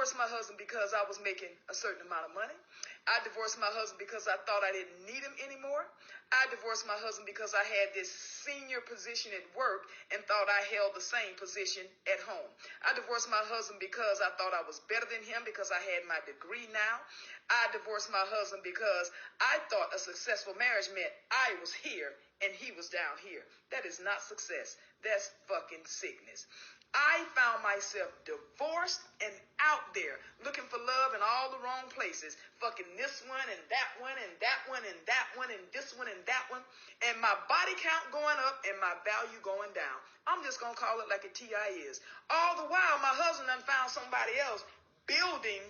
divorced my husband because I was making a certain amount of money. I divorced my husband because I thought I didn't need him anymore. I divorced my husband because I had this senior position at work and thought I held the same position at home. I divorced my husband because I thought I was better than him because I had my degree now. I divorced my husband because I thought a successful marriage meant I was here and he was down here. That is not success. That's fucking sickness. I found myself divorced and out there looking for love in all the wrong places. Fucking this one and that one and that one and that one and this one and that one. And my body count going up and my value going down. I'm just going to call it like a TI is. All the while, my husband done found somebody else building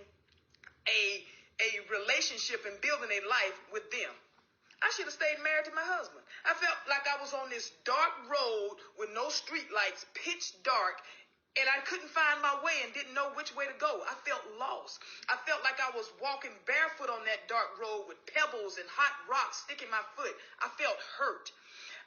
a relationship and building a life with them. I should have stayed married to my husband. I felt like I was on this dark road with no street lights, pitch dark, and I couldn't find my way and didn't know which way to go. I felt lost. I felt like I was walking barefoot on that dark road with pebbles and hot rocks sticking my foot. I felt hurt.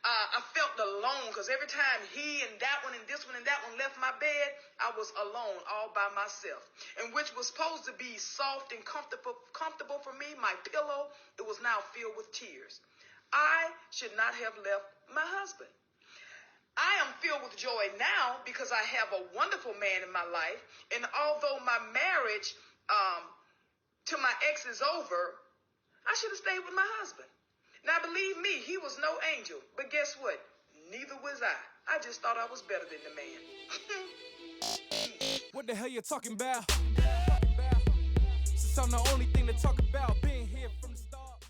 I felt alone because every time he and that one and this one and that one left my bed, I was alone all by myself. And which was supposed to be soft and comfortable for me, my pillow, it was now filled with tears. I should not have left my husband. I am filled with joy now because I have a wonderful man in my life. And although my marriage to my ex is over, I should have stayed with my husband. Now, believe me, he was no angel. But guess what? Neither was I. I just thought I was better than the man. What the hell you talking about? Since I'm the only thing to talk about being here from the start.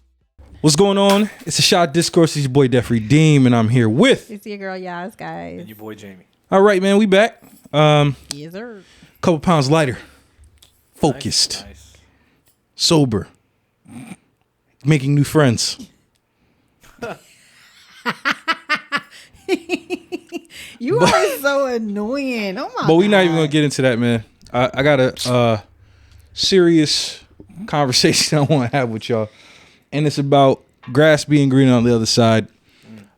What's going on? It's a Shot Discourse. It's your boy, Def Redeem, and I'm here with... It's your girl, Yas, guys. And your boy, Jamie. All right, man, we back. Yes, sir. Couple pounds lighter. Focused. Nice. Sober. Making new friends. You are so annoying. Oh my god. But we're not even gonna get into that, man. I got a serious conversation I want to have with y'all, and it's about grass being green on the other side.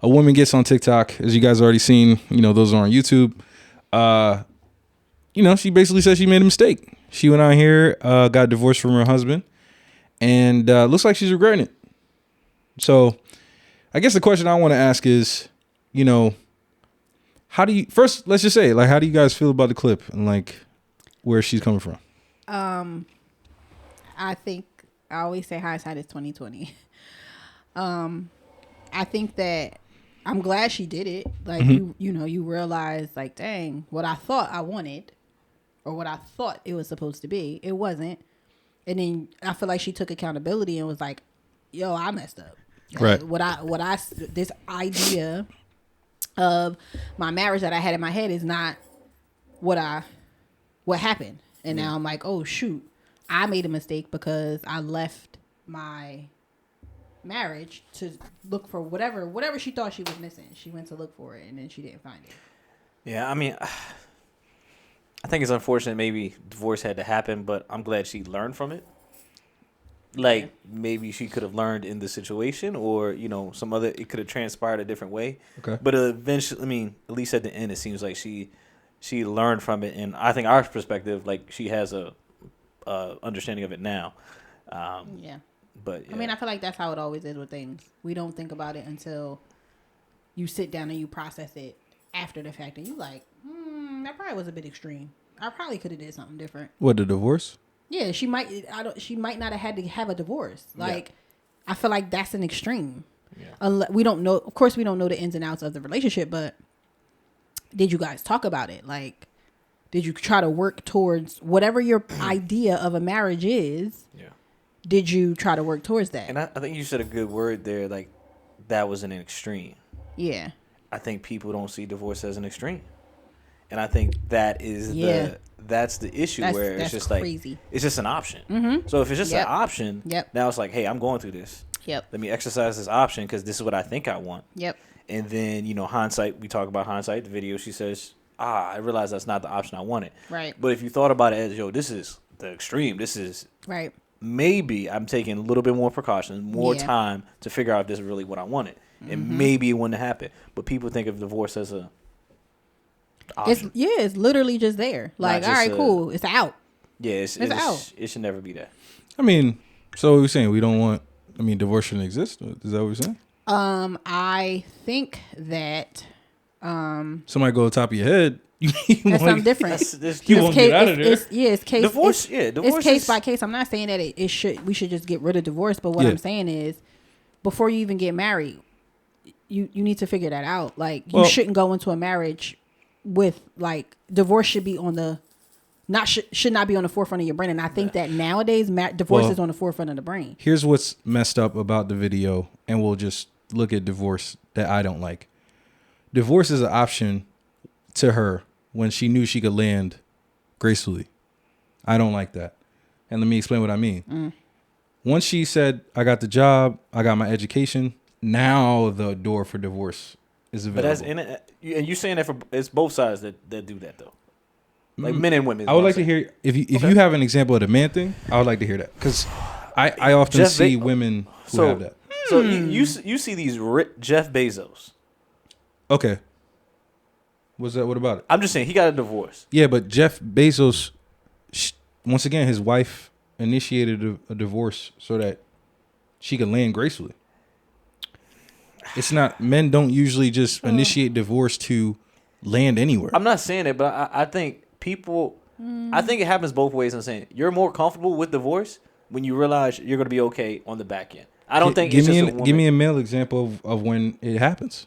A woman gets on TikTok, as you guys already seen. You know, those are on YouTube. She basically said she made a mistake. She went out here, got divorced from her husband, and looks like she's regretting it. So, I guess the question I want to ask is, how do you first? Let's just say, like, how do you guys feel about the clip and like where she's coming from? I think I always say hindsight is 2020. I think that I'm glad she did it. Like you realize, like, dang, what I thought I wanted, or what I thought it was supposed to be, it wasn't. And then I feel like she took accountability and was like, "Yo, I messed up." Right. This idea of my marriage that I had in my head is not what happened. And now I'm like, oh shoot, I made a mistake because I left my marriage to look for whatever she thought she was missing. She went to look for it and then she didn't find it. Yeah, I mean, I think it's unfortunate maybe divorce had to happen, but I'm glad she learned from it. Like, maybe she could have learned in the situation, or, it could have transpired a different way. Okay. But eventually, I mean, at least at the end, it seems like she learned from it. And I think our perspective, like, she has a understanding of it now. Yeah. But yeah. I mean, I feel like that's how it always is with things. We don't think about it until you sit down and you process it after the fact. And you're like, that probably was a bit extreme. I probably could have did something different. What, the divorce? Yeah, she might not have had to have a divorce. Like, yeah. I feel like that's an extreme. Yeah. We don't know. Of course, we don't know the ins and outs of the relationship. But did you guys talk about it? Like, did you try to work towards whatever your idea of a marriage is? Yeah. Did you try to work towards that? And I think you said a good word there. Like, that was an extreme. Yeah. I think people don't see divorce as an extreme, and I think that is that's the issue where it's just crazy. Like, it's just an option. Mm-hmm. So if it's just an option, now it's like, hey, I'm going through this. Yep. Let me exercise this option because this is what I think I want. Yep. And then, hindsight, we talk about hindsight, the video, she says, I realized that's not the option I wanted. Right. But if you thought about it as, this is the extreme, this is right. Maybe I'm taking a little bit more precautions, more time to figure out if this is really what I wanted. And maybe it wouldn't happen. But people think of divorce as a option. It's literally just there. Like, all right, cool. It's out. Yeah, it's out. It should never be that. I mean, so we're saying we don't want. I mean, divorce shouldn't exist. Is that what we're saying? I think that somebody go on top of your head. That's something different. You won't get out of there. It's case. Divorce. It's case by case. I'm not saying that we should just get rid of divorce. But what I'm saying is, before you even get married, you need to figure that out. Like you shouldn't go into a marriage with like divorce should be on the should not be on the forefront of your brain. And I think that nowadays divorce is on the forefront of the brain. Here's what's messed up about the video, and we'll just look at divorce that I don't like. Divorce is an option to her when she knew she could land gracefully. I don't like that. And let me explain what I mean. Once she said, I got the job, I got my education, now the door for divorce is available. And you're saying that it's both sides that do that, though. Like men and women. I would like to hear, if you have an example of the man thing, I would like to hear that. Because I often see women who have that. So you see these Jeff Bezos. Okay. What about it? I'm just saying he got a divorce. Yeah, but Jeff Bezos, once again, his wife initiated a divorce so that she could land gracefully. It's not, men don't usually just initiate divorce to land anywhere. I'm not saying it, but I think people, I think it happens both ways. I'm saying you're more comfortable with divorce when you realize you're going to be okay on the back end. I don't think give me a male example of when it happens.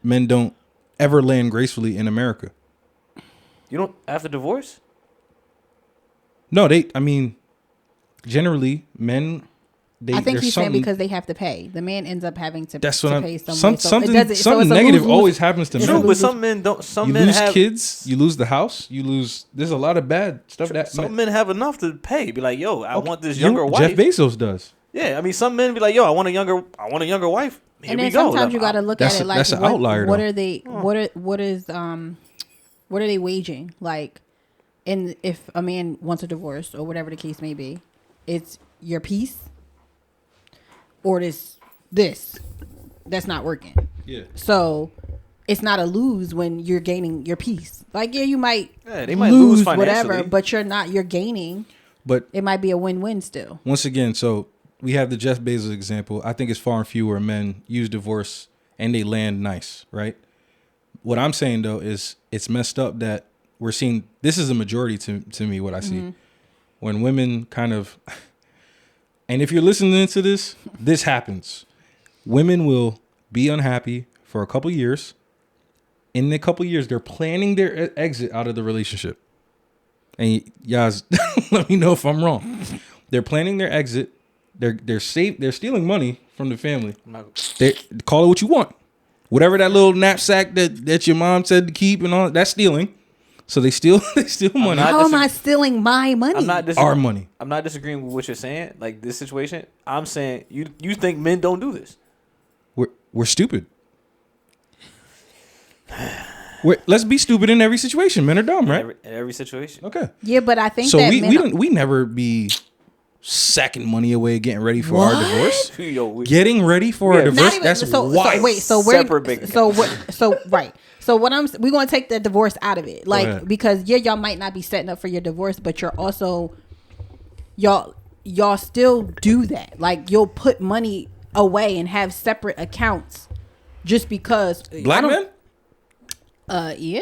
Men don't ever land gracefully in America. You don't after divorce? No, generally men. I think he's saying because they have to pay. The man ends up having to pay something negative always happens to men. True, but some men don't. You lose kids, you lose the house, you lose. There's a lot of bad stuff that some men have enough to pay. Be like, yo, I want this younger wife. Jeff Bezos does. Yeah, I mean, some men be like, yo, I want a younger wife. Here and we then go. Sometimes you got to look at it like that's an outlier. What are they? What are they waging? Like, and if a man wants a divorce or whatever the case may be, it's your peace or this that's not working. Yeah. So it's not a lose when you're gaining your peace. Like, yeah, you might they might lose whatever, but you're gaining. But it might be a win-win still. Once again, so we have the Jeff Bezos example. I think it's far and few where men use divorce and they land nice, right? What I'm saying though is it's messed up that we're seeing, this is a majority to me, what I see. When women kind of, and if you're listening to this happens. Women will be unhappy for a couple years. In a couple years, they're planning their exit out of the relationship. And guys, let me know if I'm wrong. They're planning their exit. They're stealing money from the family. They call it what you want. Whatever that little knapsack that your mom said to keep and all, that's stealing. So they steal money. How am I stealing my money? Our money. I'm not disagreeing with what you're saying. Like this situation, I'm saying you think men don't do this. We're stupid. Let's be stupid in every situation. Men are dumb, right? In every situation. Okay. Yeah, but I think so. We never be sacking money away, getting ready for our divorce. Getting ready for our divorce. That's wild. Right. So we're gonna take the divorce out of it, like because y'all might not be setting up for your divorce, but you're also y'all still do that. Like you'll put money away and have separate accounts just because black men. Yeah.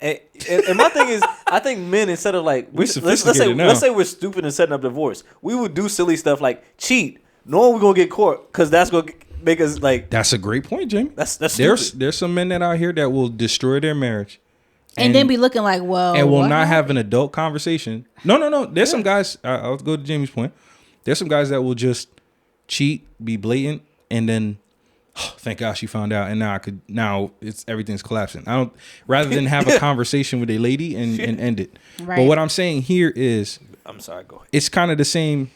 And my thing is, I think men, instead of like, let's say we're stupid and setting up divorce, we would do silly stuff like cheat, knowing we're gonna get caught, because that's gonna make us like. That's a great point, Jamie. That's there's some men that out here that will destroy their marriage, and then be looking like, well, and will not have an adult conversation. No. There's some guys. I'll go to Jamie's point. There's some guys that will just cheat, be blatant, and then. Oh, thank God she found out, and now everything's collapsing. Rather than have a conversation with a lady and end it. Right. But what I'm saying here is, I'm sorry, go ahead. It's kind of the same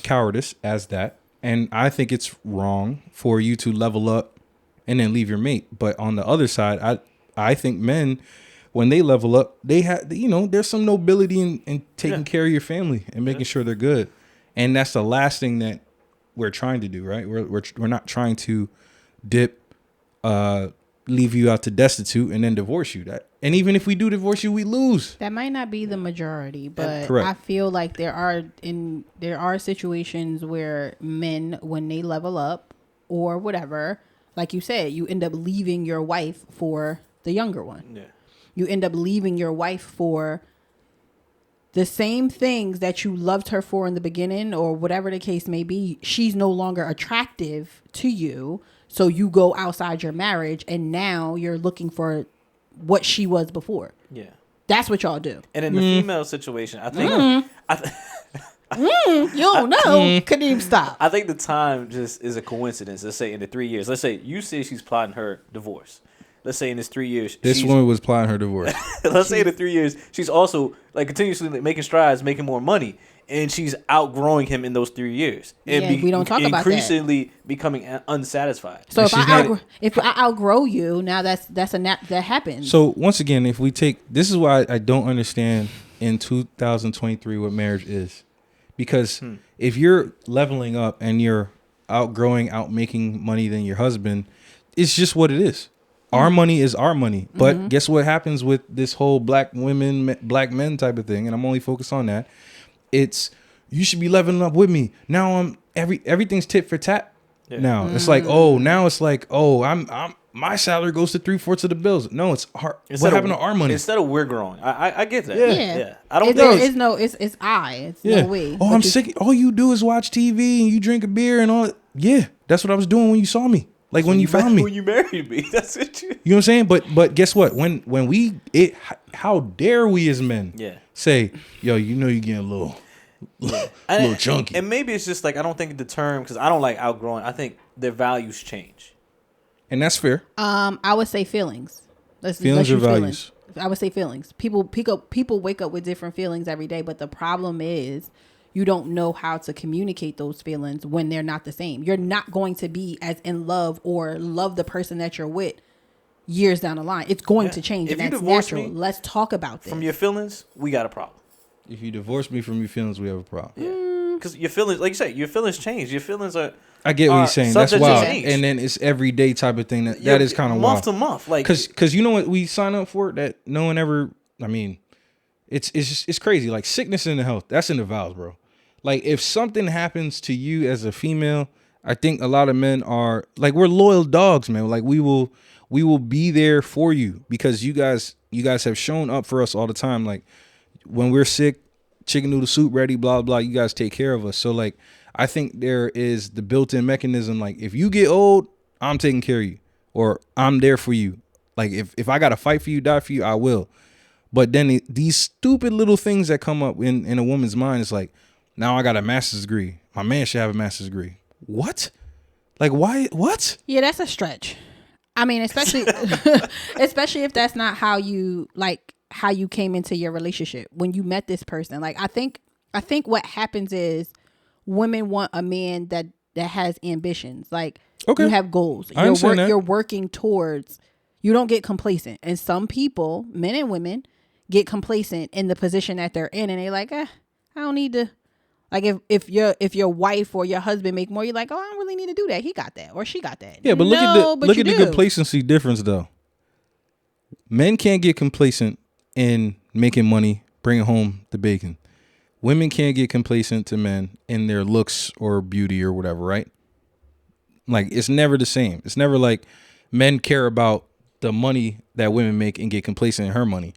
cowardice as that, and I think it's wrong for you to level up and then leave your mate. But on the other side, I think men, when they level up, they have there's some nobility in taking care of your family and making sure they're good, and that's the last thing that we're trying to do, right? We're not trying to leave you out to destitute and then divorce you. And even if we do divorce you, we lose. That might not be the majority, but I feel like there are situations where men, when they level up or whatever, like you said, you end up leaving your wife for the younger one. Yeah. You end up leaving your wife for the same things that you loved her for in the beginning, or whatever the case may be. She's no longer attractive to you. So you go outside your marriage and now you're looking for what she was before. Yeah. That's what y'all do. And in the female situation, I think... you don't know. Couldn't even stop. I think the time just is a coincidence. Let's say in the 3 years. Let's say you say she's plotting her divorce. Let's say in this 3 years. This woman was plotting her divorce. Let's say in the 3 years, she's also like continuously making strides, making more money. And she's outgrowing him in those 3 years. And we don't talk about that. Increasingly becoming unsatisfied. So if I outgrow you, now that happens. So once again, if we take, this is why I don't understand in 2023 what marriage is. Because if you're leveling up and you're out making money than your husband, it's just what it is. Our money is our money. But guess what happens with this whole black women, black men type of thing? And I'm only focused on that. It's, you should be leveling up with me. Now everything's tit for tat. Yeah. Now it's like, I'm my salary goes to 3/4 of the bills. No, it's what happened to our money? Instead of we're growing. I get that. Yeah. I don't think it's no way. Oh, I'm sick. All you do is watch TV and you drink a beer and all. Yeah, that's what I was doing when you saw me. Like when you found me. When you married me. That's it. You know what I'm saying? But guess what? When how dare we as men say, yo, you know you're getting a little chunky. And maybe it's just like, I don't think the term, because I don't like outgrowing. I think their values change. And that's fair. I would say feelings. Feelings or values? I would say feelings. People wake up with different feelings every day, but the problem is you don't know how to communicate those feelings when they're not the same. You're not going to be as in love or love the person that you're with years down the line. It's going to change. If and that's natural. Let's talk about this. From your feelings, we got a problem. If you divorce me from your feelings, we have a problem. Yeah. Because your feelings, like you said, your feelings change. Your feelings are... I get what you're saying. That's wild. And then it's everyday type of thing. That is kind of wild. Month to month. Like, because you know what we sign up for that no one ever... I mean, it's crazy. Like sickness and health. That's in the vows, bro. Like if something happens to you as a female, I think a lot of men are... Like we're loyal dogs, man. Like we will be there for you because you guys have shown up for us all the time. Like when we're sick, chicken noodle soup ready, blah, blah, you guys take care of us. So like, I think there is the built-in mechanism. Like if you get old, I'm taking care of you or I'm there for you. Like if I got to fight for you, die for you, I will. But then these stupid little things that come up in a woman's mind, it's like, now I got a master's degree. My man should have a master's degree. What? Like why? What? Yeah, that's a stretch. I mean, especially if that's not how you came into your relationship when you met this person. Like I think what happens is women want a man that has ambitions. Like you have goals. You're working towards. You don't get complacent. And some people, men and women, get complacent in the position that they're in, and they're like, I don't need to. Like if your wife or your husband make more, you're like, oh, I don't really need to do that. He got that or she got that. Yeah, but look at the complacency difference though. Men can't get complacent in making money, bringing home the bacon. Women can't get complacent to men in their looks or beauty or whatever, right? Like it's never the same. It's never like men care about the money that women make and get complacent in her money.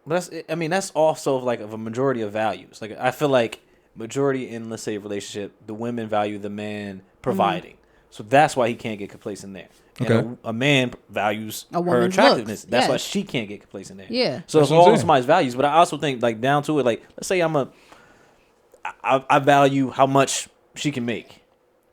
But that's also like of a majority of values. Like I feel like majority in, let's say, a relationship, the women value the man providing. Mm-hmm. So that's why he can't get complacent there. Okay. And a man values her attractiveness. Looks. That's why she can't get complacent there. Yeah. So it's all somebody's values. But I also think, like, down to it, like, let's say I value how much she can make.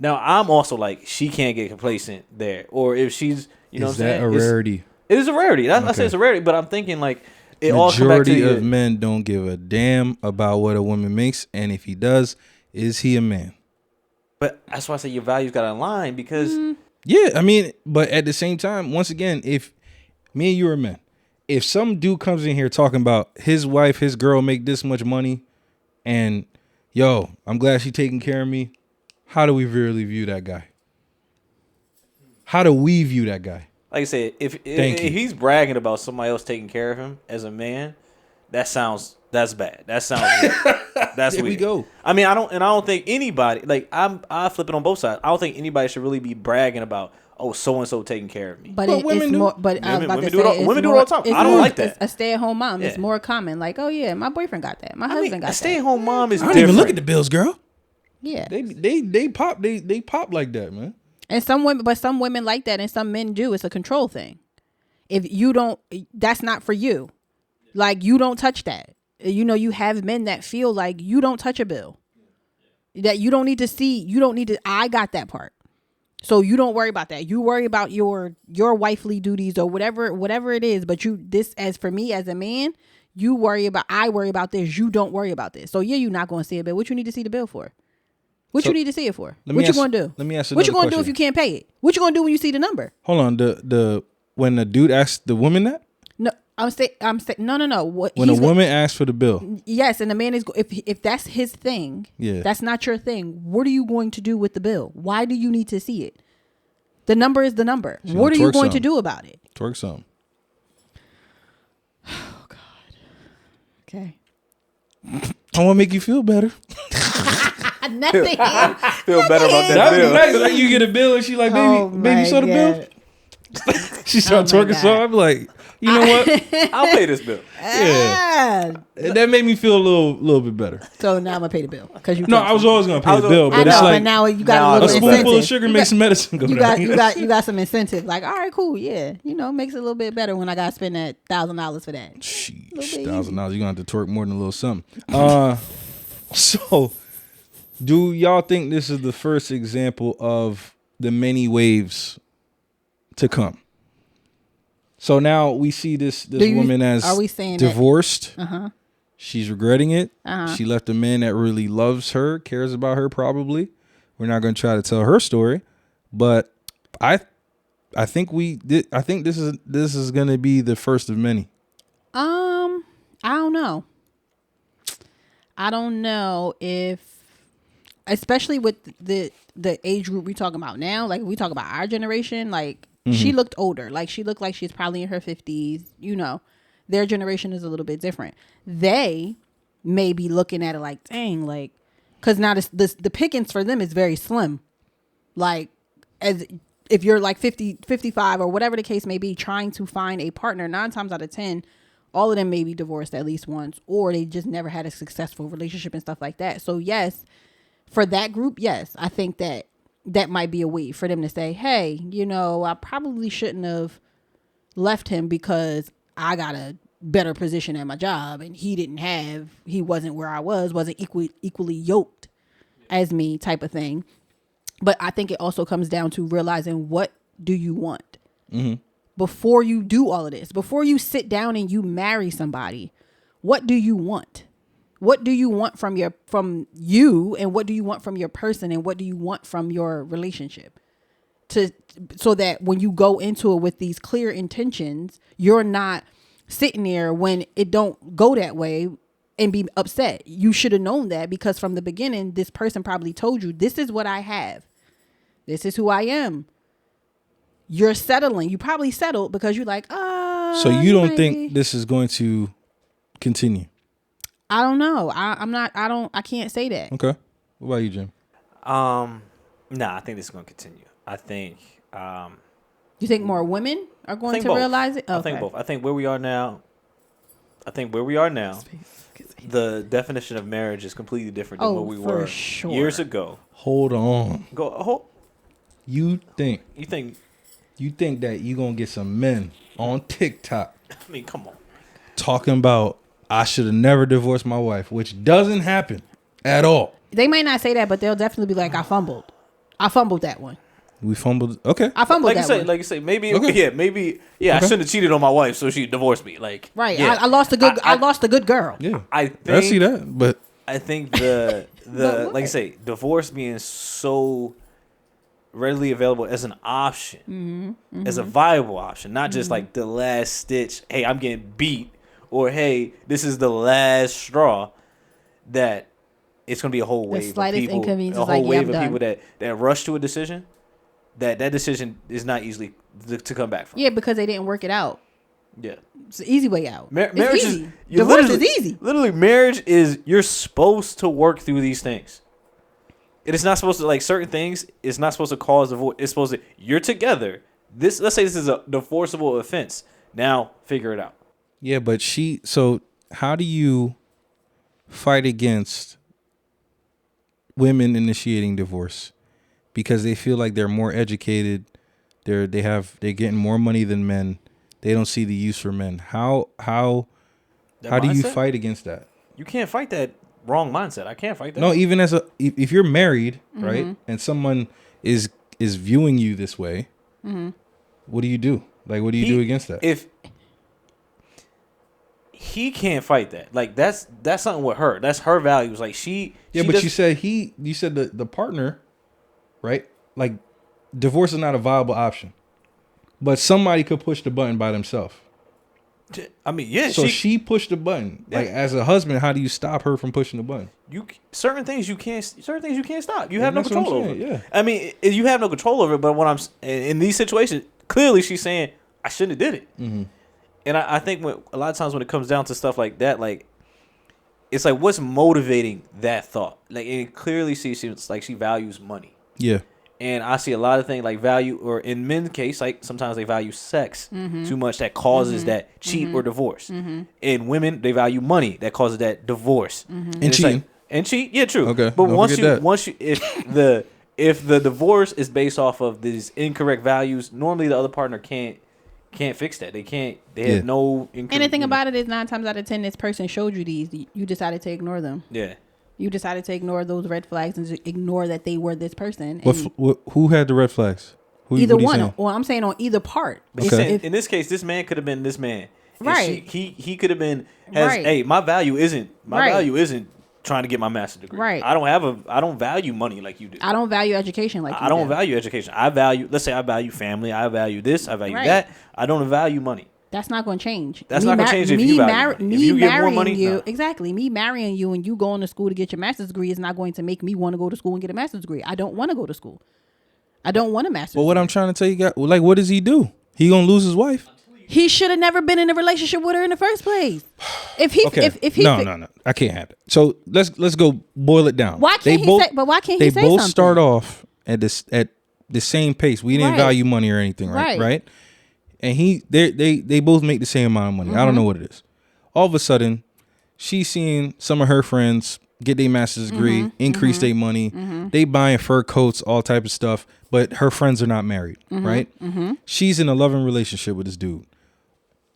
Now, I'm also like, she can't get complacent there. Or if she's, you know what I'm saying? Is that a rarity? It is a rarity. I say it's a rarity, but I'm thinking, like, majority of men don't give a damn about what a woman makes, and if he does, is he a man? But that's why I say your values got to align because yeah, I mean, but at the same time, once again, if me and you are men, if some dude comes in here talking about his wife, his girl make this much money, and yo, I'm glad she taking care of me, how do we really view that guy? How do we view that guy? like I said, if he's bragging about somebody else taking care of him as a man, that's bad. That sounds weird. That's there weird. we go. I mean, I don't think anybody, like, I flip it on both sides. I don't think anybody should really be bragging about, oh, so and so taking care of me. But women do. Women do it all the time. I don't like that. A stay-at-home mom is more common. Like, oh yeah, my boyfriend got that. My husband got that. A stay-at-home mom is different. I don't even look at the bills, girl. Yeah, they pop like that, man. And some women like that, and some men do. It's a control thing. If you don't, that's not for you. Like, you don't touch that. You know, you have men that feel like you don't touch a bill. That you don't need to see. I got that part. So you don't worry about that. You worry about your wifely duties or whatever it is. But as for me as a man, I worry about this. You don't worry about this. So yeah, you're not going to see a bill. What you need to see the bill for? What you need to see it for? What you going to do? Let me ask you. What you going to do if you can't pay it? What you going to do when you see the number? Hold on. When the dude asks the woman that? No, I'm saying no. When a woman asks for the bill, yes, and the man is if that's his thing, that's not your thing. What are you going to do with the bill? Why do you need to see it? The number is the number. What are you going to do about it? Twerk something. Oh God. Okay. I want to make you feel better. Nothing. Feel better about that bill. Nice. Like, you get a bill and she like, baby, you saw the bill? She started twerking, so I'm like, you know what? I'll pay this bill. Yeah, that made me feel a little bit better. So now I'm gonna pay the bill because you. No, I was always gonna pay the bill, but it's like, but now you got a little spoonful of sugar makes medicine go down. You got some incentive. Like, all right, cool, yeah, makes it a little bit better when I gotta spend that $1,000 for that. $1,000, you're gonna have to twerk more than a little something. So, do y'all think this is the first example of the many waves to come? So now we see this woman as divorced. She's regretting it. She left a man that really loves her, cares about her probably. We're not going to try to tell her story, but I think this is going to be the first of many. I don't know if, especially with the age group we talking about now, like we talk about our generation, like she looked older. Like she looked like she's probably in her 50s. Their generation is a little bit different. They may be looking at it like, dang, like, because now the pickings for them is very slim. Like, as if you're like 50, 55 or whatever the case may be, trying to find a partner, 9 times out of 10, all of them may be divorced at least once, or they just never had a successful relationship and stuff like that. So yes, for that group, yes, I think that might be a way for them to say, hey, I probably shouldn't have left him because I got a better position at my job and he wasn't where I wasn't equally yoked as me type of thing. But I think it also comes down to realizing, what do you want? Before you do all of this, before you sit down and you marry somebody, what do you want? What do you want from you, and what do you want from your person, and what do you want from your relationship? So that when you go into it with these clear intentions, you're not sitting there when it don't go that way and be upset. You should have known that, because from the beginning, this person probably told you, this is what I have. This is who I am. You're settling. You probably settled because you're like, so you don't think this is going to continue? I don't know. I can't say that. Okay. What about you, Jim? Nah, I think this is going to continue. I think. You think more women are going to realize it? Okay. I think both. I think where we are now, the definition of marriage is completely different than what we were years ago. Hold on. You think that you going to get some men on TikTok? I mean, come on. Talking about, I should have never divorced my wife, which doesn't happen at all. They might not say that, but they'll definitely be like, I fumbled that one. We fumbled. Okay. I fumbled that one. Like you say, maybe, okay. I shouldn't have cheated on my wife, so she divorced me. Like, right. Yeah. I lost a good girl. Yeah. I see that, but I think the like you say, divorce being so readily available as an option, as a viable option, not just like the last stitch. Hey, I'm getting beat. Or, hey, this is the last straw, that it's going to be a whole wave of people. A whole wave of people that rush to a decision. that decision is not easily to come back from. Yeah, because they didn't work it out. Yeah. It's the easy way out. Marriage easy. is Divorce is easy. Literally, marriage is you're supposed to work through these things. It is not supposed to, like, certain things. It's not supposed to cause divorce. It's supposed to, you're together. Let's say this is a divorceable offense. Now figure it out. Yeah, but so how do you fight against women initiating divorce because they feel like they're more educated, they're getting more money than men, they don't see the use for men? How do you fight against that? You can't fight that wrong mindset. I can't fight that. No, even if you're married, right, and someone is viewing you this way, what do you do? Like, what do you do against that? If he can't fight that, like, that's something with her. That's her values. Like, but you said the partner, right? Like, divorce is not a viable option, but somebody could push the button by themselves. I mean, yeah. So she pushed the button. Yeah. Like, as a husband, how do you stop her from pushing the button? Certain things you can't stop. You have no control over. Yeah. I mean, you have no control over it. But when I'm in these situations, clearly she's saying I shouldn't have did it. Mm-hmm. And I think a lot of times when it comes down to stuff like that, like, it's like, what's motivating that thought? Like, it clearly seems like she values money. Yeah. And I see a lot of things like value, or in men's case, like sometimes they value sex too much that causes that cheat or divorce. In women, they value money that causes that divorce. And cheating. Like, and cheat, yeah, true. Okay. But if the divorce is based off of these incorrect values, normally the other partner can't fix that. They have no. And the thing about it is 9 times out of 10, this person showed you these. You decided to ignore them. Yeah. You decided to ignore those red flags and ignore that they were this person. Who had the red flags? Either one. Well, I'm saying on either part. Okay. In this case, this man could have been this man. Right. He could have been. Hey, my value isn't trying to get my master's degree. Right. I don't value money like you do. I don't value education like you do. I don't value education. Let's say I value family. I value this. I value that. I don't value money. That's not going to change. That's not going to change if you value money. If you get more money, no. Exactly. Me marrying you and you going to school to get your master's degree is not going to make me want to go to school and get a master's degree. I don't want to go to school. I don't want a master's degree. What I'm trying to tell you, like, what does he do? He going to lose his wife? He should have never been in a relationship with her in the first place. No, I can't have it. So let's go boil it down. Why can't he say something? They both start off at the same pace. We didn't value money or anything, right? And they both make the same amount of money. I don't know what it is. All of a sudden, she's seeing some of her friends get their master's degree, increase their money. They buying fur coats, all type of stuff. But her friends are not married, right? She's in a loving relationship with this dude.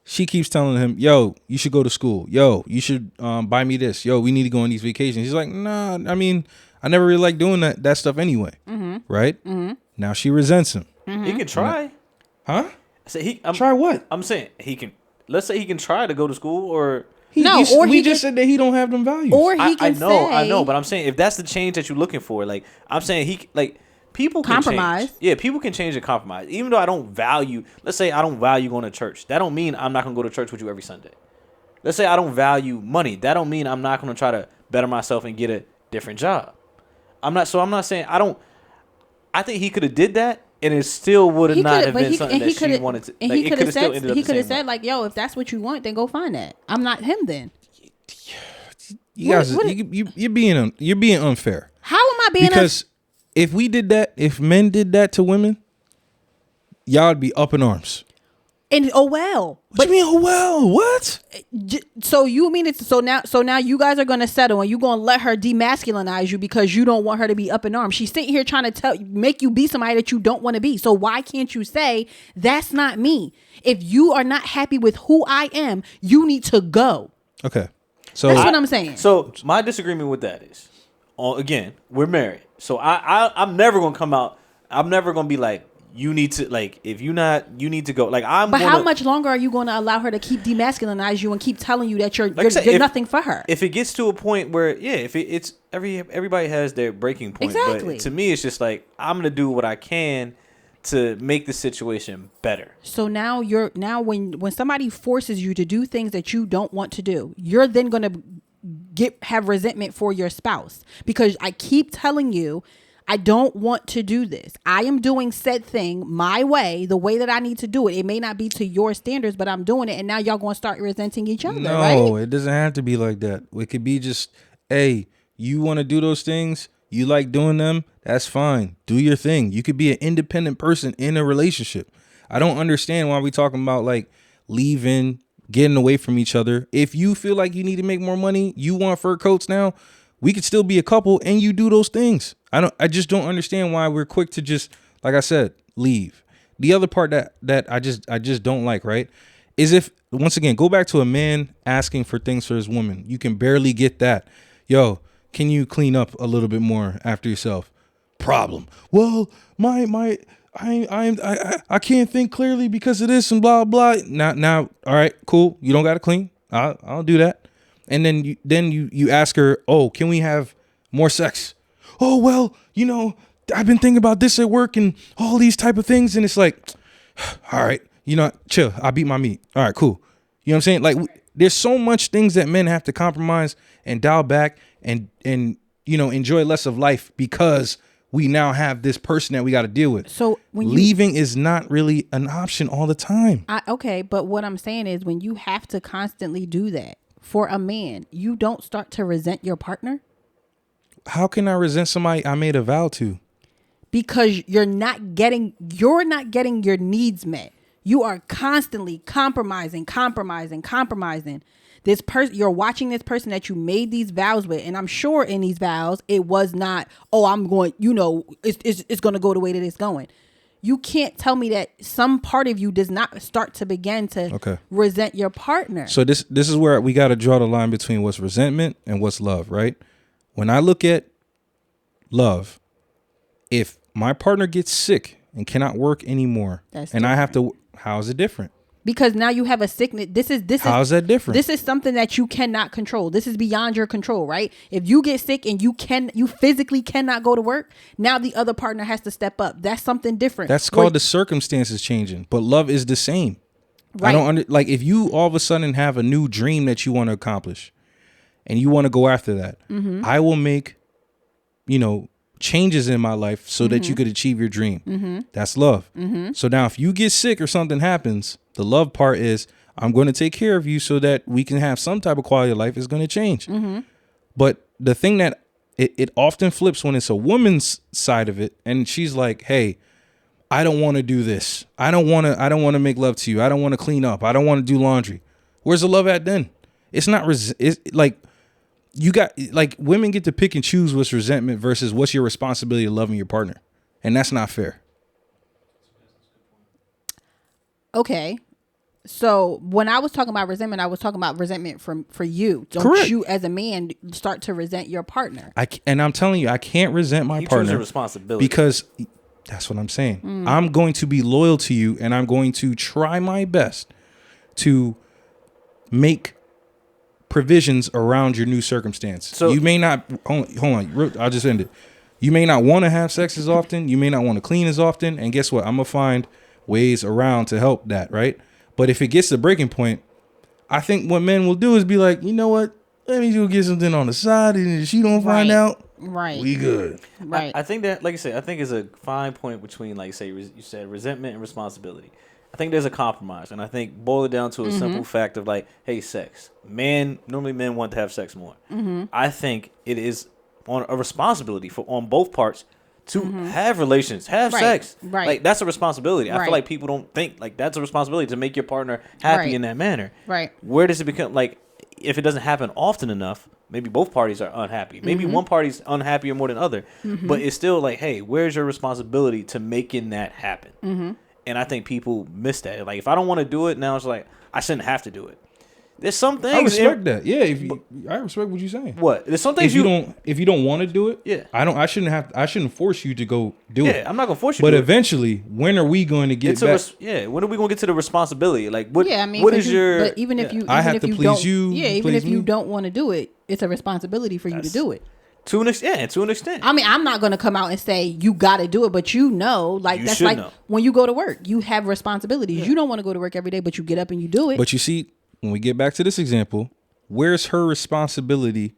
She keeps telling him, yo, you should go to school. Yo, you should buy me this. Yo, we need to go on these vacations. He's like, nah, I mean, I never really like doing that stuff anyway. Right? Now she resents him. He can try. Huh? Try what? I'm saying he can. Let's say he can try to go to school, or we just said that he don't have them values. Or he can I know, but I'm saying if that's the change that you're looking for, like I'm saying people can compromise. Change. Yeah, people can change and compromise. Even though I don't value, let's say I don't value going to church. That don't mean I'm not gonna go to church with you every Sunday. Let's say I don't value money. That don't mean I'm not gonna try to better myself and get a different job. I'm not saying I don't. I think he could have did that. And it still would have not have been something that she wanted to. And he could have said, like, "Yo, if that's what you want, then go find that. I'm not him then." You guys, you're being unfair. How am I being? Because if we did that, if men did that to women, y'all would be up in arms. And what you mean? What? So you mean it's so now you guys are gonna settle and you gonna let her demasculinize you because you don't want her to be up in arms. She's sitting here trying to make you be somebody that you don't want to be. So why can't you say that's not me? If you are not happy with who I am, you need to go. Okay, so that's what I'm saying. So my disagreement with that is, again, we're married, so I'm never gonna come out. I'm never gonna be like, you need to, like, if you need to go. Like, But how much longer are you going to allow her to keep demasculinize you and keep telling you that you're nothing for her? If it gets to a point where, it's everybody has their breaking point. Exactly. But to me, it's just like, I'm gonna do what I can to make the situation better. So now when somebody forces you to do things that you don't want to do, you're then going to have resentment for your spouse because I keep telling you, I don't want to do this. I am doing said thing my way, the way that I need to do it. It may not be to your standards, but I'm doing it. And now y'all going to start resenting each other, right? No, it doesn't have to be like that. It could be just, hey, you want to do those things? You like doing them? That's fine. Do your thing. You could be an independent person in a relationship. I don't understand why we talking about like leaving, getting away from each other. If you feel like you need to make more money, you want fur coats now, we could still be a couple and you do those things. I just don't understand why we're quick to just, like I said, leave. The other part that I just don't like, right, is if, once again, go back to a man asking for things for his woman. You can barely get that. Yo, can you clean up a little bit more after yourself? Problem. Well, I can't think clearly because of this and blah blah. Now, all right, cool. You don't got to clean. I'll do that. And then you ask her, oh, can we have more sex? Oh, well, I've been thinking about this at work and all these type of things. And it's like, all right, chill. I beat my meat. All right, cool. You know what I'm saying? Like, there's so much things that men have to compromise and dial back and enjoy less of life because we now have this person that we got to deal with. So leaving is not really an option all the time. Okay, but what I'm saying is when you have to constantly do that for a man, you don't start to resent your partner? How can I resent somebody I made a vow to? Because you're not getting your needs met. You are constantly compromising. This person, you're watching this person that you made these vows with, and I'm sure in these vows it was not, oh, I'm going, it's going to go the way that it's going. You can't tell me that some part of you does not start to begin to resent your partner. So this is where we got to draw the line between what's resentment and what's love, right? When I look at love, if my partner gets sick and cannot work anymore, I have to, how is it different? Because now you have a sickness. How is that different? This is something that you cannot control. This is beyond your control, right? If you get sick and you physically cannot go to work, now the other partner has to step up. That's something different. That's called the circumstances changing, but love is the same. Right. I don't like if you all of a sudden have a new dream that you want to accomplish and you want to go after that. Mm-hmm. I will make, changes in my life so that you could achieve your dream. Mm-hmm. That's love. Mm-hmm. So now if you get sick or something happens, the love part is I'm going to take care of you so that we can have some type of quality of life is going to change. Mm-hmm. But the thing that it often flips when it's a woman's side of it. And she's like, hey, I don't want to do this. I don't want to make love to you. I don't want to clean up. I don't want to do laundry. Where's the love at then? It's not it's like you got like women get to pick and choose what's resentment versus what's your responsibility of loving your partner. And that's not fair. Okay. So when I was talking about resentment, I was talking about resentment for you. Don't Correct. You as a man start to resent your partner? And I'm telling you, I can't resent my partner. Choose responsibility. Because that's what I'm saying. I'm going to be loyal to you and I'm going to try my best to make provisions around your new circumstance. So you may not, hold on, I'll just end it. You may not want to have sex as often. You may not want to clean as often. And guess what? I'm going to find ways around to help that, right? But if it gets to breaking point, I think what men will do is be like, you know what? Let me go get something on the side, and if she don't find out, we good. Right. I think that, like you said, I think it's a fine point between, like you said, resentment and responsibility. I think there's a compromise, and I think boil it down to a simple fact of like, hey, sex. Normally men want to have sex more. Mm-hmm. I think it is on a responsibility on both parts to have relations, have sex. Right. Like, that's a responsibility. I feel like people don't think, like, that's a responsibility to make your partner happy in that manner. Right. Where does it become, like, if it doesn't happen often enough, maybe both parties are unhappy. Maybe one party's unhappier more than other. Mm-hmm. But it's still like, hey, where's your responsibility to making that happen? Mm-hmm. And I think people miss that. Like, if I don't want to do it, now it's like, I shouldn't have to do it. There's some things. I respect that. Yeah, I respect what you're saying. What? There's some things if you don't want to do it. Yeah. I shouldn't force you to go do it. Yeah, I'm not gonna force you. But eventually, when are we going to get back? When are we going to get to the responsibility? Like, what? Yeah, I mean, what is your? But even if you, I have to please you. Yeah, even if you don't want to do it, it's a responsibility for you to do it. To an extent. I mean, I'm not going to come out and say you got to do it, but that's like when you go to work, you have responsibilities. Yeah. You don't want to go to work every day, but you get up and you do it. But you see, when we get back to this example, where's her responsibility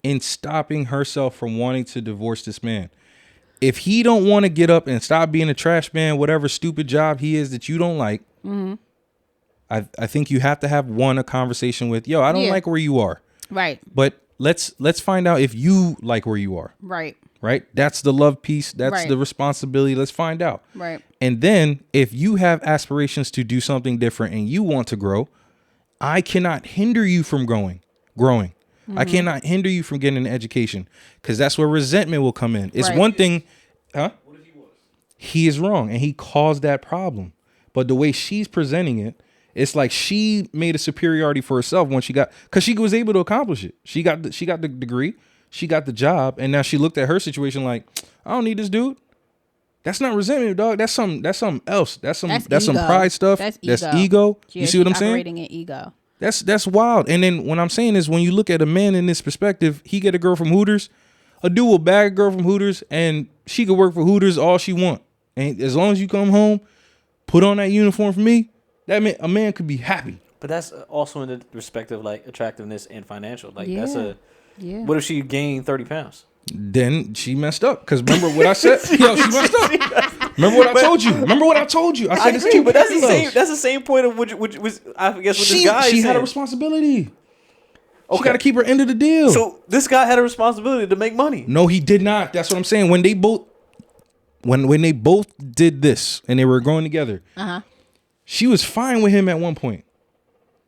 in stopping herself from wanting to divorce this man? if he don't want to get up and stop being a trash man, whatever stupid job he is that you don't like, I think you have to have a conversation with, yo, I don't like where you are. Right. But let's find out if you like where you are. Right. Right. That's the love piece. That's the responsibility. Let's find out. Right. And then if you have aspirations to do something different and you want to grow, I cannot hinder you from growing. I cannot hinder you from getting an education, because that's where resentment will come in. It's one thing. Huh? What if he was? He is wrong and he caused that problem. But the way she's presenting it, it's like she made a superiority for herself when because she was able to accomplish it. She got the degree, she got the job, and now she looked at her situation like, I don't need this dude. That's not resentment, dog. That's something else. That's some pride stuff. That's ego. You see what I'm saying? Operating in ego. That's wild. And then what I'm saying is, when you look at a man in this perspective, he get a girl from Hooters, a dude will bag a girl from Hooters, and she could work for Hooters all she want. And as long as you come home, put on that uniform for me, a man could be happy. But that's also in the respect of like attractiveness and financial. Like what if she gained 30 pounds? Then she messed up. Because remember what I said? Yo, she messed up. Remember what I told you? I said it's agree, but that's the same point of which was, I guess, what this guy She said. had a responsibility. Okay. She got to keep her end of the deal. So this guy had a responsibility to make money. No, he did not. That's what I'm saying. When they both did this and they were going together, she was fine with him at one point.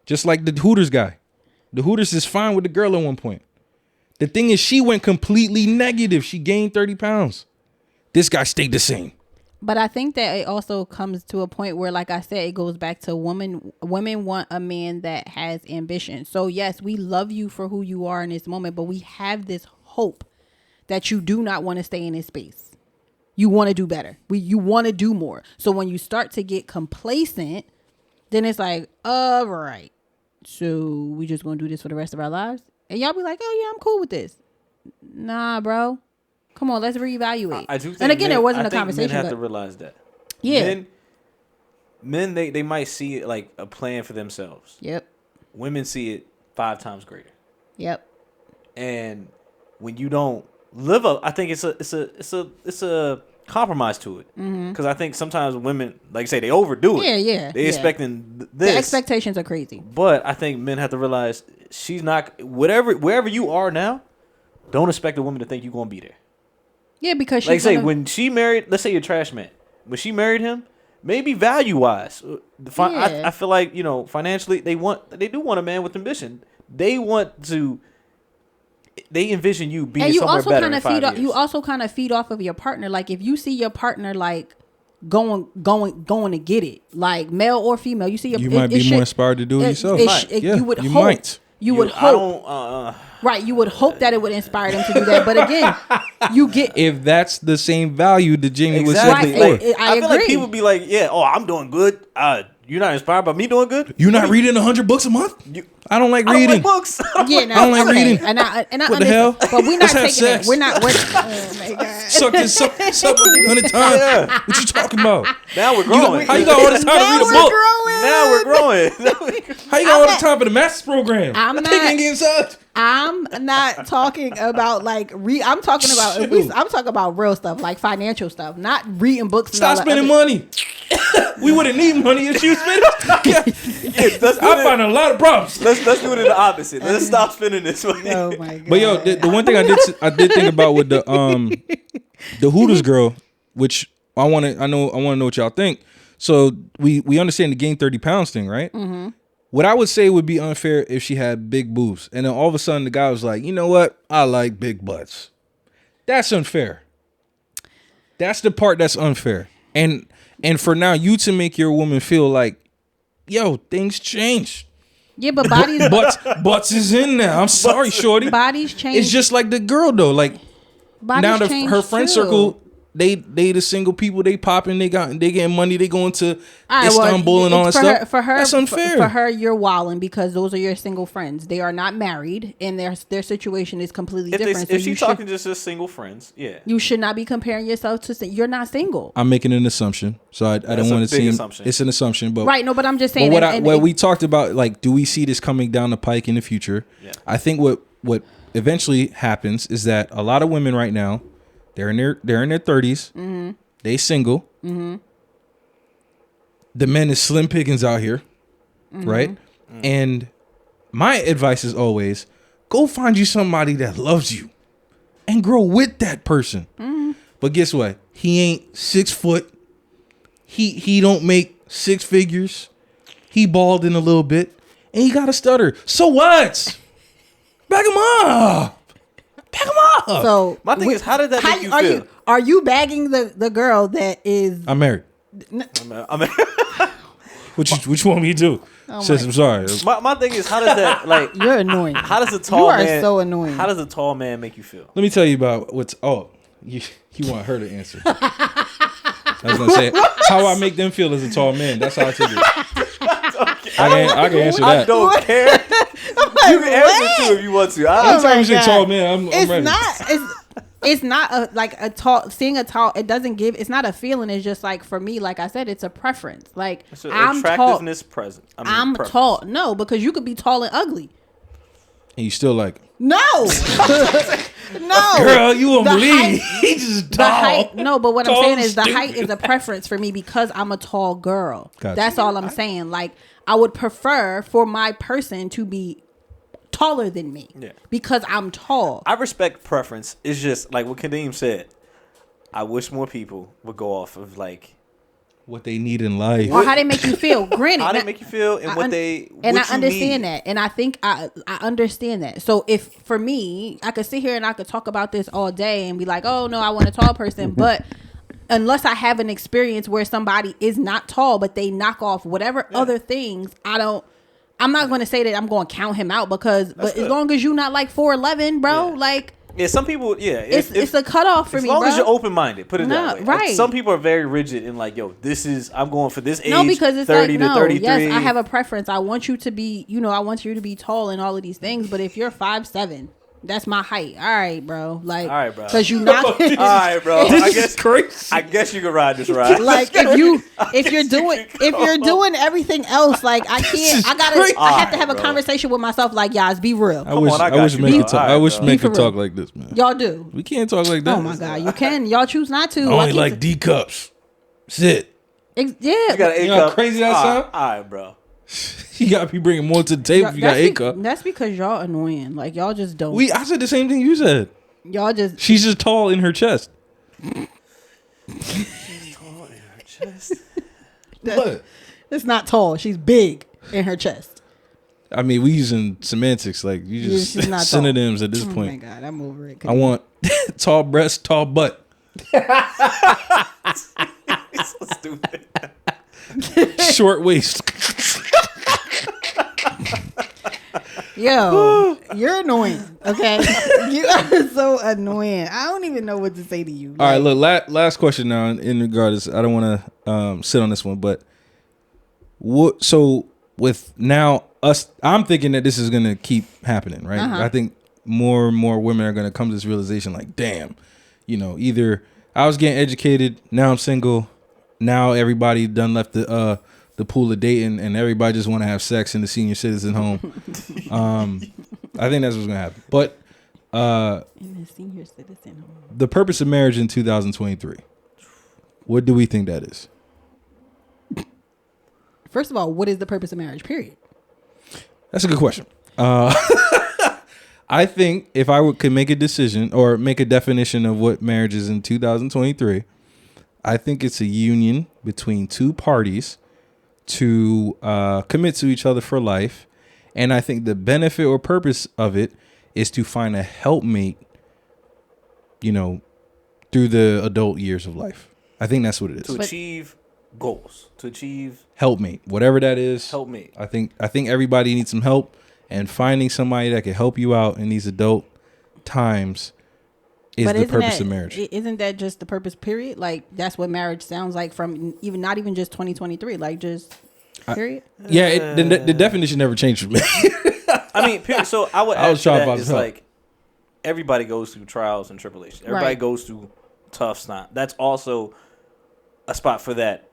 Just like the Hooters guy. The Hooters is fine with the girl at one point. The thing is, she went completely negative. She gained 30 pounds. This guy stayed the same. But I think that it also comes to a point where, like I said, it goes back to women want a man that has ambition. So yes, we love you for who you are in this moment, but we have this hope that you do not want to stay in this space. You want to do better. You want to do more. So when you start to get complacent, then it's like, all right, so we just going to do this for the rest of our lives? And y'all be like, oh yeah, I'm cool with this. Nah, bro. Come on, let's reevaluate. I do think, and again, there wasn't a conversation. Men have to realize that. Yeah. Men, they might see it like a plan for themselves. Yep. Women see it 5 times greater. Yep. And when you don't live up, I think it's a compromise to it. Because I think sometimes women, like I say, they overdo it. Yeah. They expecting this. The expectations are crazy. But I think men have to realize she's not wherever you are now. Don't expect a woman to think you're gonna be there. Yeah, because like say when she married, let's say you're a trash man. When she married him, maybe value wise, I feel like financially they do want a man with ambition. They envision you being somewhere better in 5 years. You also kind of feed off of your partner. Like if you see your partner like going to get it, like male or female, you see you might be more inspired to do it yourself. You would hope. You would hope. Right, you would hope that it would inspire them to do that. But again, you get... If that's the same value that Jamie was saying before. I feel like people be like, yeah, I'm doing good. You're not inspired by me doing good? You're not reading 100 books a month? I don't like reading. I don't like books. I don't like reading. And I what the hell? But we're not taking sex. it. We're not... oh, my God. Suck 100 times. Yeah. What you talking about? Now we're growing. How you got all this time to read a book? Now we're growing. How you got all the time for the master's program? I'm not talking about I'm talking about real stuff, like financial stuff, not reading books. Stop spending money. We wouldn't need money if you spend it. I find a lot of problems. Let's do it in the opposite. Let's stop spending this money. Oh my God. But yo, the one thing I did think about with the Hooters girl, which I want to know what y'all think. So we understand the gain 30 pounds thing, right? Mm-hmm. What I would say would be unfair if she had big boobs, and then all of a sudden the guy was like, you know what? I like big butts. That's unfair. That's the part that's unfair. And for now, you to make your woman feel like, yo, things change. Yeah, but bodies... Butts is in there. I'm sorry, shorty. Bodies change. It's just like the girl, though. Like, bodies now her friend circle... They the single people, they popping, they getting money, they going to Istanbul and all that stuff. That's unfair. For her, you're wilding because those are your single friends. They are not married, and their situation is completely different. If she's talking just as single friends, yeah, you should not be comparing yourself to. You're not single. I'm making an assumption, so I don't want to seem. Assumption. It's an assumption, but right. No, but I'm just saying. But what we talked about, like, do we see this coming down the pike in the future? Yeah. I think what eventually happens is that a lot of women right now They're in their 30s. Mm-hmm. They single. Mm-hmm. The men is slim pickings out here, right? Mm-hmm. And my advice is always go find you somebody that loves you and grow with that person. Mm-hmm. But guess what? He ain't 6 foot. He don't make 6 figures. He balding a little bit, and he got a stutter. So what? Back him up. Back him up. So my thing is, how did that make you feel? Are you bagging the girl that is? I'm married. I'm What you want me to do? Says I'm sorry. My thing is, how does that like? You're annoying. How does a tall man? You are so annoying. How does a tall man make you feel? Let me tell you about what's. Oh, you want her to answer? I was gonna say how I make them feel as a tall man. That's how I take it. I can answer that. I don't care. You can answer too if you want to. Anytime you say tall man, I'm ready. It's not a tall. Seeing a tall, it doesn't give. It's not a feeling. It's just like for me, like I said, it's a preference. Like I'm attractiveness tall. present. I'm tall. No, because you could be tall and ugly. And you still like it. No. No, girl, you won't believe he just tall. Height, no, but what I'm saying is the height is a preference for me because I'm a tall girl. Gotcha. That's all I'm saying. Like I would prefer for my person to be taller than me because I'm tall. I respect preference. It's just like what Kadeem said. I wish more people would go off of like what they need in life or how they make you feel. Granted, how they make you feel and what they and what I understand need. that, and I think I understand that. So if for me, I could sit here and I could talk about this all day and be like, oh no, I want a tall person, but unless I have an experience where somebody is not tall but they knock off whatever other things, I'm not going to say that I'm going to count him out because but as long as you're not like 4'11", bro, like. Yeah, some people, it's a cutoff for me, as long bro. as you're open-minded, put it that way. Right. Some people are very rigid and like, yo, I'm going for this age, no, because it's 30 like, to 33. Yes, I have a preference. I want you to be, I want you to be tall and all of these things, but if you're 5'7", that's my height. All right, bro. Like, all right, bro. Because you not. All right, bro. This is crazy. I guess you can ride this ride. Like if you're doing everything else, like I can't. I have to have a conversation with myself. Like, guys, be real. I wish men could talk like this, man. Y'all do. We can't talk like that. Oh my god, you can. Y'all choose not to. I only like D cups. Sit. Yeah. You got an A cup. How crazy that sound? All right, bro. You gotta be bringing more to the table if you got 8 cup. That's because y'all annoying. Like y'all just don't. I said the same thing you said. Y'all just. She's just tall in her chest. She's tall in her chest. What? It's not tall. She's big in her chest. I mean, we using semantics like you just synonyms at this point. Oh my god, I'm over it. I want tall breast, tall butt. It's so stupid. Short waist. Yo, you're annoying. Okay, you are so annoying. I don't even know what to say to you. All right, look. Last question now. In regards, I don't want to sit on this one, but what? So with now us, I'm thinking that this is gonna keep happening, right? I think more and more women are gonna come to this realization, like, damn, either I was getting educated, now I'm single, now everybody done left the pool of dating, and everybody just want to have sex in the senior citizen home. I think that's what's gonna happen. But in the senior citizen home, the purpose of marriage in 2023. What do we think that is? First of all, what is the purpose of marriage? Period. That's a good question. I think if I could make a decision or make a definition of what marriage is in 2023, I think it's a union between two parties to commit to each other for life. And I think the benefit or purpose of it is to find a helpmate, through the adult years of life. I think that's what it is. To achieve goals. To achieve helpmate. Whatever that is. Helpmate. I think everybody needs some help, and finding somebody that can help you out in these adult times is the purpose of marriage. Isn't that just the purpose, period? Like, that's what marriage sounds like from not even just 2023, like just period? The definition never changed for me. I mean, period. So I would add to that is like, everybody goes through trials and tribulations. Everybody goes through tough stuff. That's also a spot for that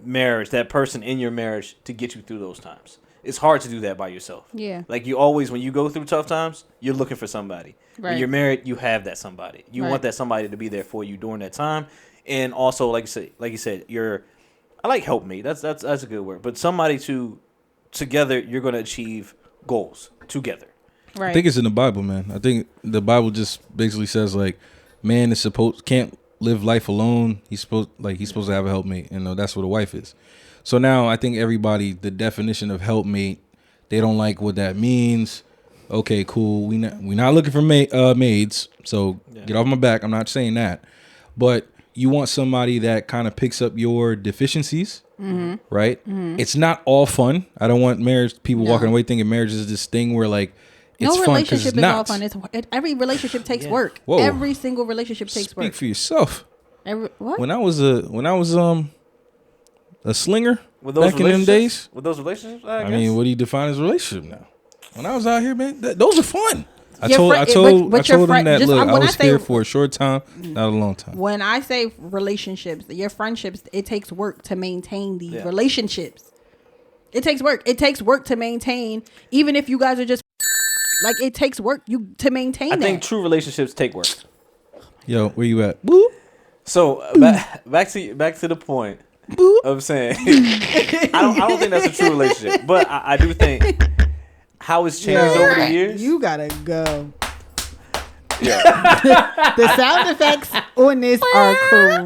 marriage, that person in your marriage to get you through those times. It's hard to do that by yourself. Yeah. Like you always, when you go through tough times, you're looking for somebody. Right. When you're married, you have that somebody. You want that somebody to be there for you during that time. And also, like you said, I like helpmate. That's a good word. But somebody together, you're going to achieve goals together. Right. I think it's in the Bible, man. I think the Bible just basically says like, man can't live life alone. He's supposed to have a helpmate. That's what a wife is. So now I think everybody, the definition of helpmate, they don't like what that means. Okay, cool. We not looking for maids. So get off my back. I'm not saying that, but you want somebody that kind of picks up your deficiencies, right? Mm-hmm. It's not all fun. I don't want people walking away thinking marriage is this thing where like it's no fun relationship is all fun. Every relationship takes work. Whoa. Every single relationship takes work. Speak for yourself. What? When I was a slinger back in them days. With those relationships, I mean, what do you define as a relationship now? When I was out here, man, those are fun. I told them that, look, I was here for a short time, not a long time. When I say relationships, your friendships, it takes work to maintain these relationships. It takes work. It takes work to maintain, even if you guys are just, like, it takes work to maintain that. I think true relationships take work. Yo, where you at? Boop. So, back to the point of saying, I don't think that's a true relationship, but I do think how it's changed over the years. You gotta go. Yeah. The sound effects on this are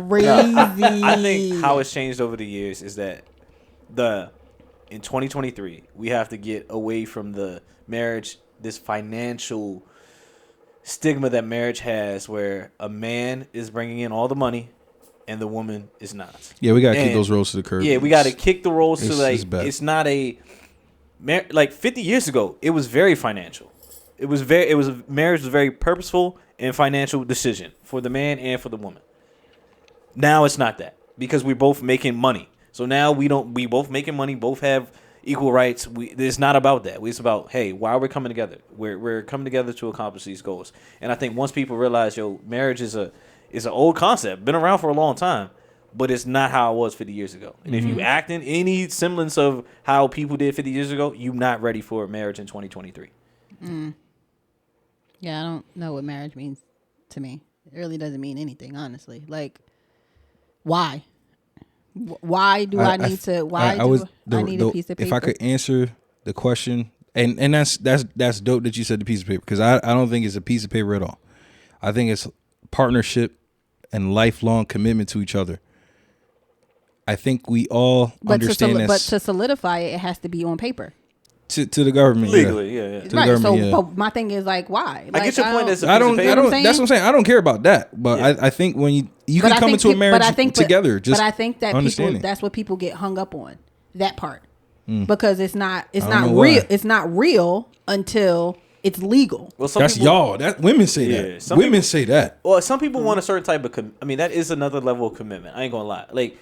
crazy. I think how it's changed over the years is that in 2023 we have to get away from the marriage, this financial stigma that marriage has, where a man is bringing in all the money and the woman is not. Yeah, we gotta kick those roles to the curb. Yeah, we gotta kick the roles to it's not a. Like 50 years ago, it was very financial. Marriage was very purposeful and financial decision for the man and for the woman. Now it's not that, because we're both making money. So now we both making money, both have equal rights. It's not about that. It's about, hey, why are we coming together? We're coming together to accomplish these goals. And I think once people realize, marriage is an old concept, been around for a long time. But it's not how it was 50 years ago. And if you act in any semblance of how people did 50 years ago, you're not ready for marriage in 2023. Yeah, I don't know what marriage means to me. It really doesn't mean anything, honestly. Like, why? Why do I need a piece of paper? If I could answer the question, and that's dope that you said the piece of paper, because I don't think it's a piece of paper at all. I think it's partnership and lifelong commitment to each other. I think we all understand that. But to solidify it, it has to be on paper. To the government, legally, yeah. Right. But my thing is like, why? Like, I get your point. That's what I'm saying. I don't care about that, but I think when you can come into a marriage together, but I think that that's what people get hung up on, that part, because it's not real. It's not real until it's legal. Well, that's y'all. That women say that. Women say that. Well, some people want a certain type of. That is another level of commitment. I ain't gonna lie. Like,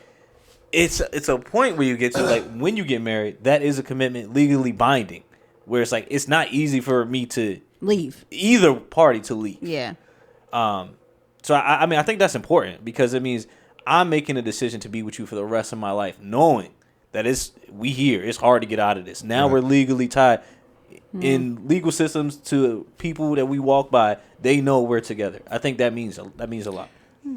it's a point where you get to, like, when you get married, that is a commitment legally binding, where it's like it's not easy for me to leave, either party to leave. Yeah. So I think that's important, because it means I'm making a decision to be with you for the rest of my life, knowing that it's hard to get out of this. Now we're legally tied. In legal systems, to people that we walk by, they know we're together. I think that means a lot.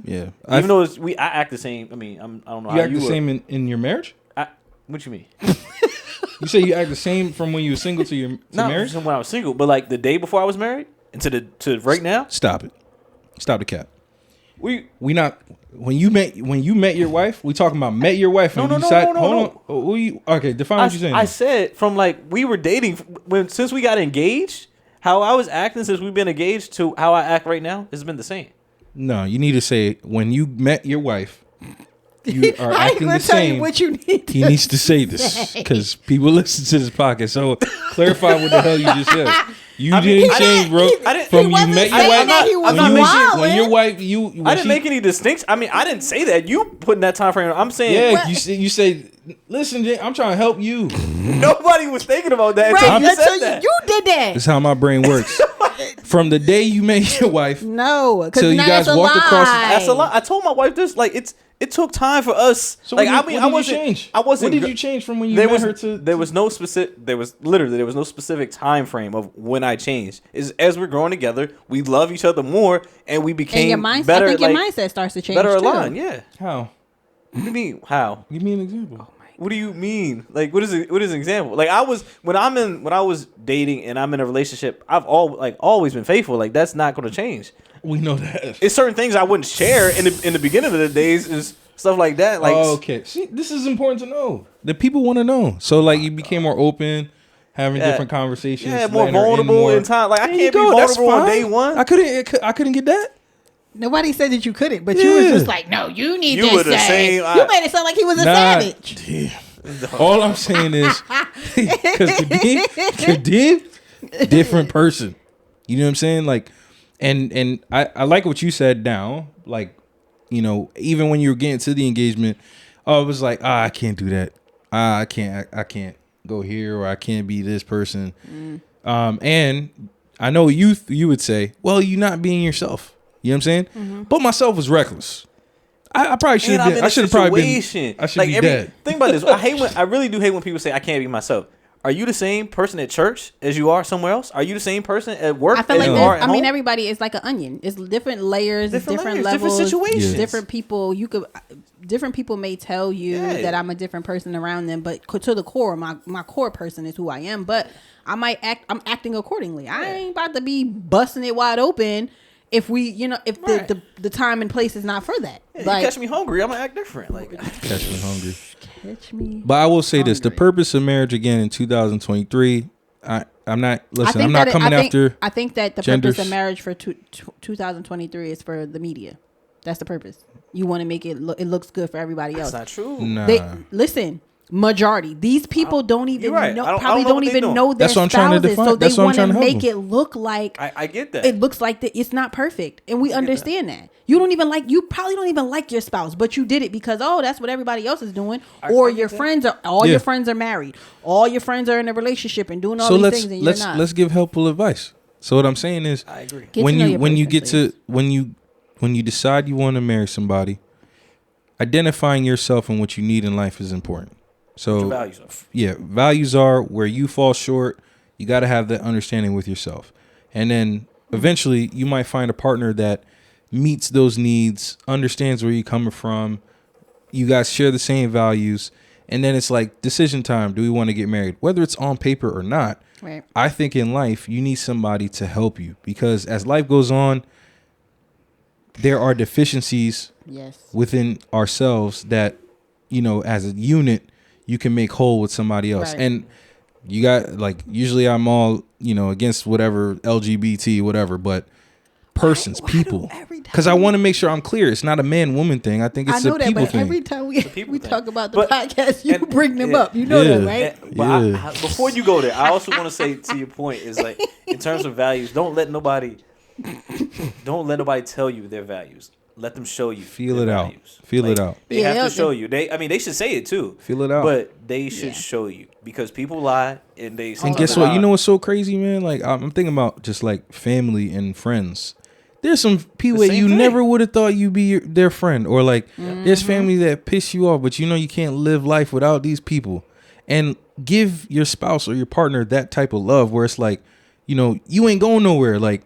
Yeah, even though I act the same. I don't know. You act the same in your marriage? What you mean? You say you act the same from when you were single to marriage? Not when I was single, but like the day before I was married and to right now. Stop it. Stop the cap. We not when you met your wife. We talking about met your wife. No. Hold on. Okay, define what you're saying. I said from like we were dating since we got engaged. How I was acting since we've been engaged to how I act right now has been the same. No, you need to say when you met your wife, you are acting the same. What you need he needs to say this because people listen to this podcast. So clarify what the hell you just said. You didn't change, bro. From you met your wife. When your wife, I didn't make any distinction. I didn't say that. You putting that time frame. I'm saying. Yeah, you say. Listen, Jay, I'm trying to help you. Nobody was thinking about that until you said that. You did that. That's how my brain works. From the day you met your wife, no, till you guys walked across. That's a lot. I told my wife this. Like It took time for us. So like, what did you change? What did you change from when you met her to? There was no specific time frame of when I changed. Is as we're growing together, we love each other more, and we became better. I think your mindset starts to change. Better aligned, yeah. How? What do you mean? How? Give me an example. What do you mean? Like, what is an example? Like, when I was dating and I'm in a relationship, I've always been faithful. Like, that's not going to change. We know that. It's certain things I wouldn't share in the beginning of the days, is stuff like that. Like, okay. See, this is important to know. The people want to know. So, like, you became more open, having different conversations. Yeah, more vulnerable in time. Like, I can't be vulnerable on day one. I couldn't get that. Nobody said that you couldn't, but you was just like, no, you need you this. Were the same. You made it sound like he was a savage. Damn. All I'm saying is, because Kadeem, different person. You know what I'm saying? Like, and I like what you said now. Like, you know, even when you were getting to the engagement, I was like, I can't do that. I can't go here, or I can't be this person. And I know you would say, well, you're not being yourself. You know what I'm saying? Mm-hmm. But myself was reckless. I probably should have been. I should have probably been. I should be dead. Think about this. I really do hate when people say I can't be myself. Are you the same person at church as you are somewhere else? Are you the same person at work? I feel like I mean, everybody is like an onion. It's different layers, different levels, different situations, different people. Different people may tell you that I'm a different person around them, but to the core, my core person is who I am. But I'm acting accordingly. I ain't about to be busting it wide open. If the time and place is not for that. Yeah, like, you catch me hungry, I'm gonna act different. Like, catch me hungry. Catch me. But I will say this: the purpose of marriage again in 2023. I'm not. Listen, I'm not coming after. I think that the purpose of marriage for 2023 is for the media. That's the purpose. You want to make it look. It looks good for everybody else. That's not true. Nah. Listen. Majority. These people don't even know. Probably don't even know their That's what I'm trying to spouses, define. so they want to help make them. it look like. I get that. It looks like that. It's not perfect, and we understand that. You probably don't even like your spouse, but you did it because that's what everybody else is doing, or your friends are. Your friends are married. All your friends are in a relationship and doing all these things, and you're not. Let's give helpful advice. So what I'm saying is, I agree. When you decide you want to marry somebody, identifying yourself and what you need in life is important. So values are where you fall short. You got to have that understanding with yourself, and then eventually you might find a partner that meets those needs, understands where you're coming from. You guys share the same values, and then it's like decision time. Do we want to get married? Whether it's on paper or not, right. I think in life you need somebody to help you, because as life goes on, there are deficiencies within ourselves that, you know, as a unit, you can make whole with somebody else. Right. And you got, like, usually I'm all, you know, against whatever LGBT, whatever, but persons, people. Because I want to make sure I'm clear. It's not a man-woman thing. I think it's a people thing. Every time we talk about the podcast, you bring them up. You know that, right? But before you go there, I also want to say, to your point, is like, in terms of values, don't let nobody tell you their values. Let them show you. Feel it out. Feel it out. They have to show you. They should say it too. Feel it out. But they should show you, because people lie and they. And guess what? You know what's so crazy, man? Like, I'm thinking about just like family and friends. There's some people that you never would have thought you'd be their friend, or like there's family that piss you off, but you know you can't live life without these people. And give your spouse or your partner that type of love where it's like, you know, you ain't going nowhere. Like,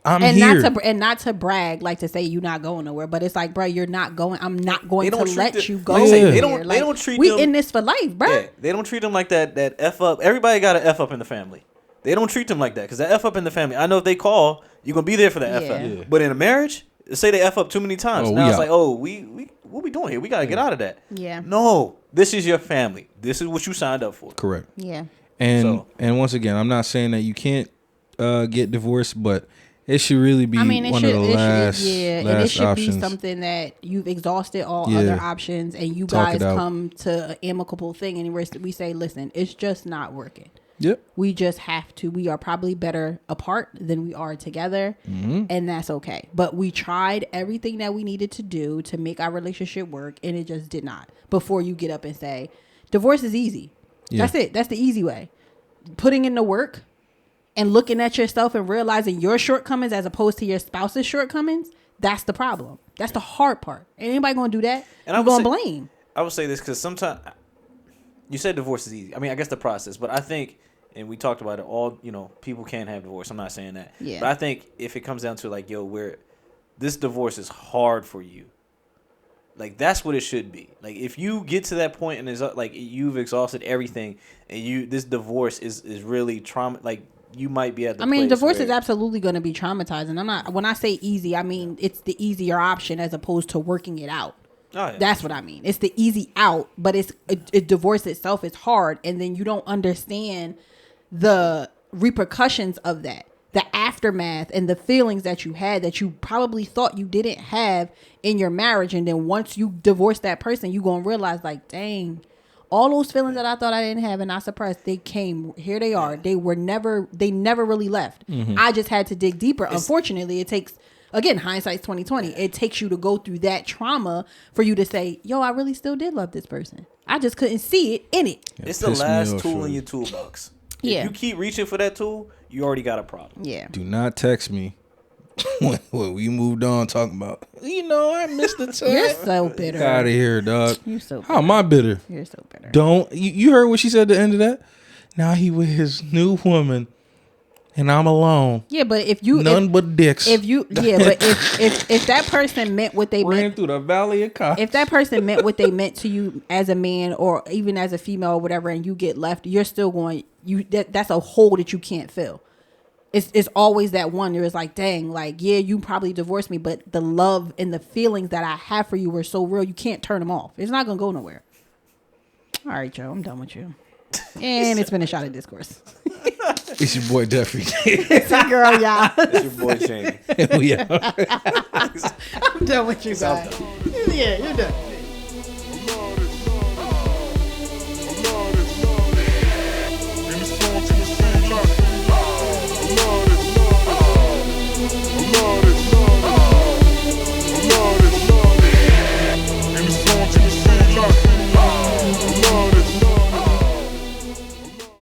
I'm here. Not to brag, like to say you're not going nowhere, but it's like, bro, you're not going. I'm not going to let you go. They don't treat. We in this for life, bro. Yeah, they don't treat them like that. That F up. Everybody got an F up in the family. They don't treat them like that, because that F up in the family. I know if they call, you're gonna be there for that F up. Yeah. But in a marriage, say they F up too many times. Now it's like, we what we doing here? We gotta get out of that. Yeah. No, this is your family. This is what you signed up for. Correct. Yeah. And once again, I'm not saying that you can't get divorced, but it should really be one of the last and it should options. be something that you've exhausted all other options, and you guys come to an amicable thing, and we say, listen, it's just not working. Yep. We just have to. We are probably better apart than we are together, and that's okay. But we tried everything that we needed to do to make our relationship work, and it just did not. Before you get up and say, divorce is easy. Yeah. That's it. That's the easy way. Putting in the work and looking at yourself and realizing your shortcomings as opposed to your spouse's shortcomings, That's the problem. That's the hard part. Ain't anybody gonna do that? And I'm gonna blame. I would say this because sometimes you said divorce is easy. I mean, I guess the process, but I think, and we talked about it. All people can have divorce. I'm not saying that. Yeah. But I think if it comes down to like, this divorce is hard for you. Like that's what it should be. Like if you get to that point and it's like you've exhausted everything, and this divorce is really trauma. Like you might be at the. I mean, divorce is absolutely going to be traumatizing. I'm not. When I say easy, I mean it's the easier option as opposed to working it out. Oh, yeah. That's what I mean. It's the easy out, but divorce itself is hard, and then you don't understand the repercussions of that. The aftermath and the feelings that you had that you probably thought you didn't have in your marriage. And then once you divorce that person, you're going to realize like, dang, all those feelings that I thought I didn't have and I suppressed, they came. Here they are. They never really left. Mm-hmm. I just had to dig deeper. Unfortunately, it takes, again, hindsight's 2020. It takes you to go through that trauma for you to say, yo, I really still did love this person. I just couldn't see it in it. It's the last tool in your toolbox. If you keep reaching for that tool, you already got a problem. Yeah. Do not text me when we moved on talking about, I missed the time. You're so bitter. Get out of here, dog. You're so bitter. How am I bitter? You're so bitter. Don't. You heard what she said at the end of that? Now he with his new woman and I'm alone. Yeah, but if but dicks. But if that person meant what they ran through the valley of cocks. If that person meant what they meant to you as a man or even as a female or whatever, and you get left, you're still going. That's a hole that you can't fill. It's always that one. There is like, dang, like yeah, you probably divorced me, but the love and the feelings that I have for you were so real, you can't turn them off. It's not gonna go nowhere. All right, Joe, I'm done with you. And it's been a shot of discourse. It's your boy Jeffrey. It's your girl, y'all. It's your boy Shane. Yeah. I'm done with you guys. Yeah, you're done.